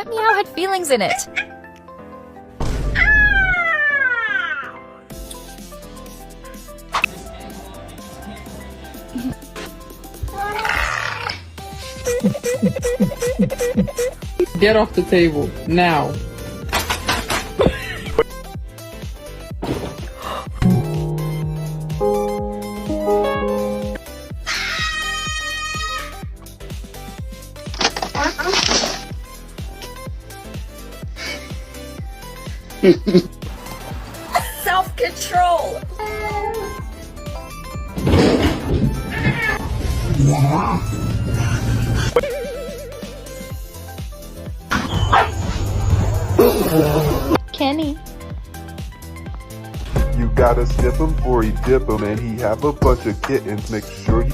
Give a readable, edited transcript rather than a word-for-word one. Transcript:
That meow had feelings in it. Get off the table, now. Self-control. Kenny. You gotta sniff him or he dip him, and he have a bunch of kittens. Make sure you